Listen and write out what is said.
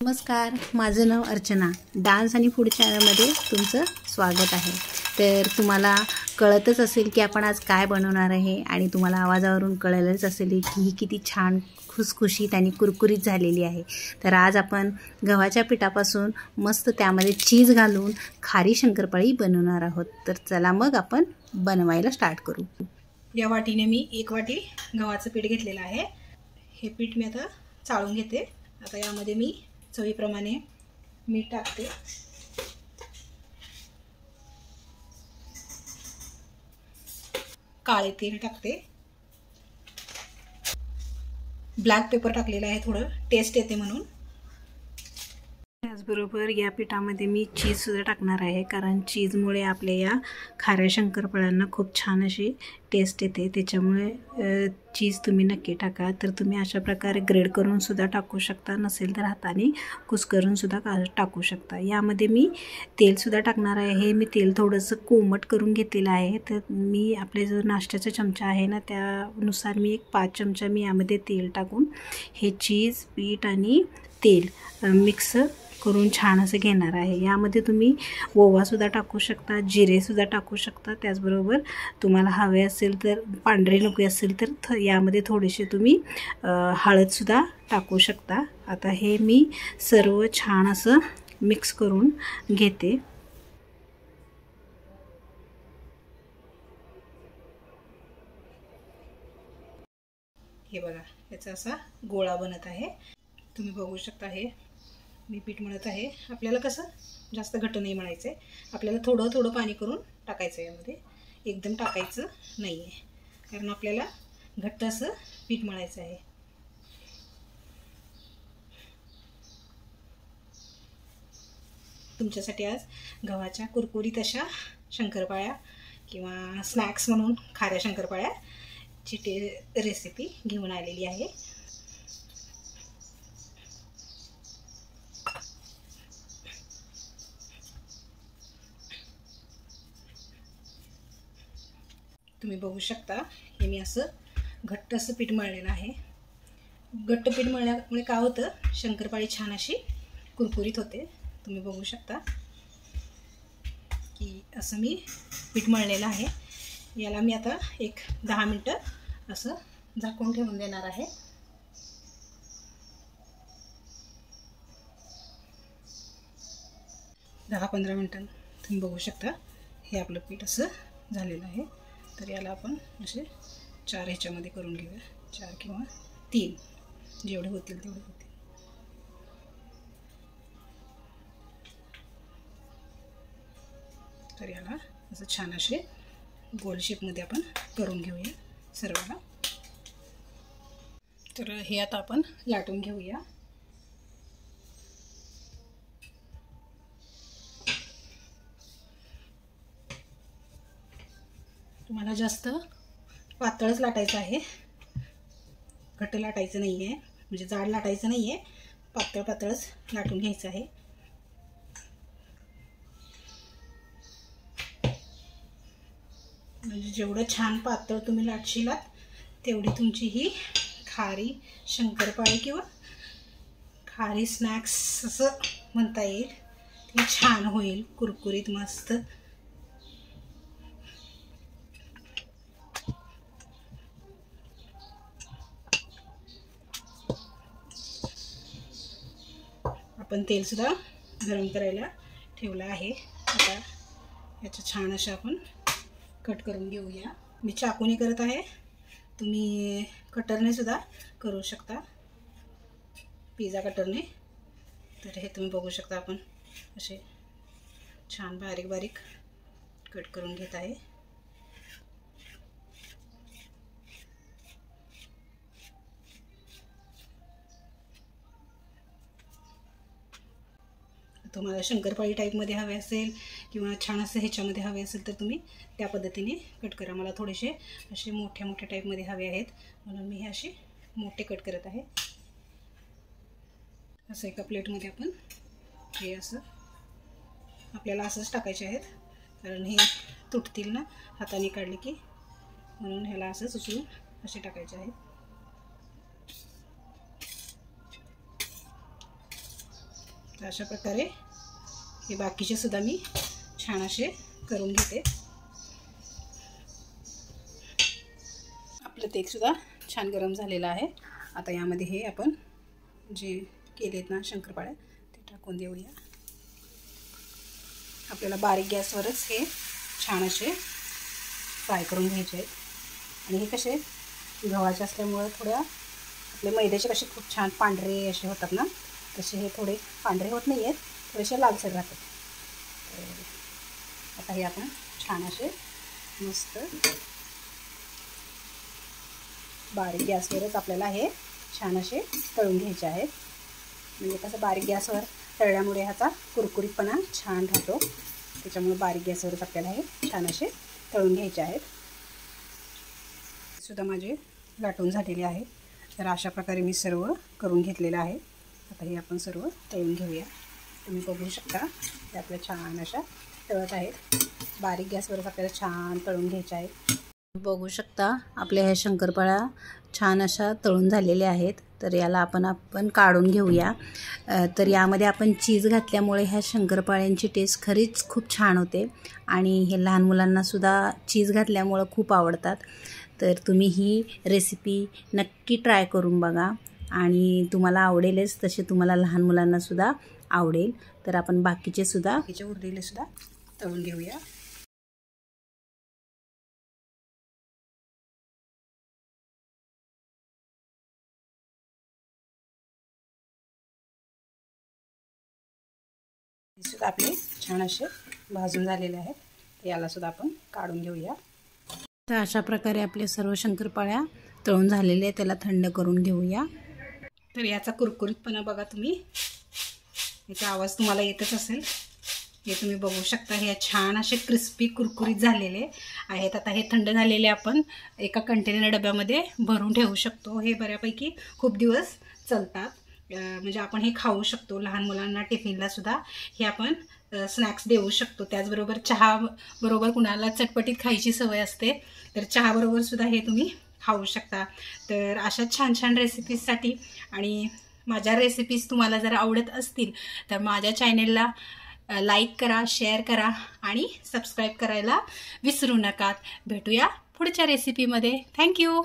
नमस्कार, माझं नाव अर्चना. डान्स आणि फूड चॅनलमध्ये तुमचं स्वागत आहे. तर तुम्हाला कळतच असेल की आपण आज काय बनवणार आहे आणि तुम्हाला आवाजावरून कळलंच असेल की ही किती छान खुसखुशीत आणि कुरकुरीत झालेली आहे. तर आज आपण गव्हाच्या पिठापासून मस्त त्यामध्ये चीज घालून खारी शंकरपाळी बनवणार आहोत. तर चला मग आपण बनवायला स्टार्ट करू. या वाटीने मी 1 वाटी गव्हाचं पीठ घेतलेलं आहे. हे पीठ मी आता चाळून घेते. आता यामध्ये मी चवीप्रमाणे मीठ टाकते. काळे तेल टाकते. ब्लॅक पेपर टाकलेला आहे, थोडं टेस्ट येते म्हणून. त्याचबरोबर या पिठामध्ये मी चीजसुद्धा टाकणार आहे, कारण चीजमुळे आपल्या या खाऱ्या शंकरपाळ्यांना खूप छान अशी टेस्ट येते. त्याच्यामुळे चीज तुम्ही नक्की टाका. तर तुम्ही अशा प्रकारे ग्रेड करूनसुद्धा टाकू शकता, नसेल तर हाताने कुस्करूनसुद्धा टाकू शकता. यामध्ये मी तेलसुद्धा टाकणार आहे. हे मी तेल थोडंसं कोमट करून घेतलेलं आहे. तर मी आपले जो नाश्त्याचा चमचा आहे ना, त्यानुसार मी 5 चमचा मी यामध्ये तेल टाकून हे चीज, पीठ आणि तेल मिक्स करून छान असं घेणार आहे. यामध्ये तुम्ही ओवासुद्धा टाकू शकता, जिरेसुद्धा टाकू शकता. त्याचबरोबर तुम्हाला हवे असेल तर, पांढरे नको असेल तर यामध्ये थोडेसे तुम्ही हळदसुद्धा टाकू शकता. आता हे मी सर्व छान असं मिक्स करून घेते. हे बघा, याचा असा गोळा बनत आहे. तुम्ही बघू शकता. हे मी पीठ मळत आहे. आपल्याला कसं जास्त घट्ट नाही मळायचं आहे, आपल्याला थोडं थोडं पाणी करून टाकायचं आहे. यामध्ये एकदम टाकायचं नाही आहे, कारण आपल्याला घट्ट असं पीठ मळायचं आहे. तुमच्यासाठी आज गव्हाच्या कुरकुरीत अशा शंकरपाळ्या किंवा स्नॅक्स म्हणून खाऱ्या शंकरपाळ्याची रेसिपी घेऊन आलेली आहे. तुम्ही बघू शकता. हे मी असं घट्ट असं पीठ मळलेलं आहे. घट्ट पीठ मळल्यामुळे काय होतं, शंकरपाळी छान अशी कुरकुरीत होते. तुम्ही बघू शकता की असं मी पीठ मळलेलं आहे. याला मी आता 10 मिनटं असं झाकून ठेवून देणार आहे. दहा 15 मिनटं तुम्ही बघू शकता. हे आपलं पीठ असं झालेलं आहे. तर याला आपण असे 4 ह्याच्यामध्ये करून घेऊया. 4 किंवा 3 जेवढे होतील तेवढे होतील. तर याला असं छान असे गोल शेपमध्ये आपण करून घेऊया सर्वाला. तर हे आता आपण लाटून घेऊया. तुम्हाला जास्त पातळच लाटायचं आहे, घट्ट लाटायचं नाही आहे, म्हणजे जाड लाटायचं नाही आहे, पातळ पातळच लाटून घ्यायचं आहे. म्हणजे जेवढं छान पातळ तुम्ही लाटशिलात तेवढी तुमची ही खारी शंकरपाळी किंवा खारी स्नॅक्स असं म्हणता येईल, ती छान होईल, कुरकुरीत मस्त. आपण तेलसुद्धा गरम करायला ठेवलं आहे. आता याचं छान अशा आपण कट करून घेऊया. मी चाकूने करत आहे, तुम्ही कटरने सुद्धा करू शकता, पिझ्झा कटरने. तर हे तुम्ही बघू शकता, आपण असे छान बारीक बारीक कट करून घेत आहे. तुम्हाला शंकरपाळी टाईपमध्ये हवे असेल किंवा छान असं ह्याच्यामध्ये हवे असेल तर तुम्ही त्या पद्धतीने कट करा. मला थोडेसे असे मोठ्या मोठ्या टाईपमध्ये हवे आहेत, म्हणून मी हे असे मोठे कट करत आहे. असं एका प्लेटमध्ये आपण हे असं आपल्याला असंच टाकायचे आहेत, कारण हे तुटतील ना हाताने काढले की, म्हणून ह्याला असंच उचलून असे टाकायचे आहेत. तर अशा प्रकारे हे बाकीचे सुद्धा मी छान असे करून घेते. आपलं तेलसुद्धा छान गरम झालेलं आहे. आता यामध्ये हे आपण जे केलेत ना शंकरपाळ्या ते टाकून देऊया. आपल्याला बारीक गॅसवरच हे छान असे फ्राय करून घ्यायचे आहेत. आणि हे कसे गव्हाचे असल्यामुळे थोड्या आपले मैद्याचे कसे खूप छान पांढरे असे होतात ना, तसे हे थोडे पांढरे होत नाही आहेत, थोडेसे लालसर राहतात. आता हे आपण छान असे मस्त बारीक गॅसवरच आपल्याला हे छान असे तळून घ्यायचे आहेत. म्हणजे कसं बारीक गॅसवर तळल्यामुळे ह्याचा कुरकुरीतपणा छान राहतो. त्याच्यामुळे बारीक गॅसवरच आपल्याला हे छान असे तळून घ्यायचे आहेत. सुद्धा माझे लाटून झालेले आहे. तर अशा प्रकारे मी सर्व करून घेतलेलं आहे. आता हे आपण सर्व तळून घेऊया. तुम्ही बघू शकता ते आपल्या छान अशा तळत आहेत. बारीक गॅसवरच आपल्याला छान तळून घ्यायच्या आहेत. बघू शकता आपल्या ह्या शंकरपाळ्या छान अशा तळून झालेल्या आहेत. तर याला आपण काढून घेऊया. तर यामध्ये आपण चीज घातल्यामुळे ह्या शंकरपाळ्यांची टेस्ट खरीच खूप छान होते आणि हे लहान मुलांनासुद्धा चीज घातल्यामुळं खूप आवडतात. तर तुम्ही ही रेसिपी नक्की ट्राय करून बघा आणि तुम्हाला आवडेलच, तसे तुम्हाला लहान मुलांनासुद्धा आवडेल. तर आपण बाकीचे उरलेले सुद्धा तळून घेऊया. हे सुद्धा आपले छान असे भाजून झालेले आहेत. याला सुद्धा आपण काढून घेऊया. तर अशा प्रकारे आपले सर्व शंकरपाळ्या तळून झालेले, त्याला थंड करून घेऊया. तर याचा कुरकुरीतपणा बघा तुम्ही, याचा आवाज तुम्हाला येतच असेल. हे तुम्ही बघू शकता. हे छान असे क्रिस्पी कुरकुरीत झालेले आहेत. आता हे थंड झालेले आपण एका कंटेनर डब्यामध्ये भरून ठेवू शकतो. हे बऱ्यापैकी खूप दिवस चालतात. म्हणजे आपण हे खाऊ शकतो. लहान मुलांना टिफिनला सुद्धा हे आपण स्नॅक्स देऊ शकतो. त्याचबरोबर चहा बरोबर कुणाला चटपटीत खायची सवय असते, तर चहा बरोबर सुद्धा हे तुम्ही खाऊ शकता. तर अशा छान छान रेसिपीजसाठी आणि माझ्या रेसिपीज तुम्हाला जर आवडत असतील तर माझ्या चॅनेलला लाईक करा, शेअर करा आणि सबस्क्राईब करायला विसरू नका. भेटूया पुढच्या रेसिपीमध्ये. थँक्यू.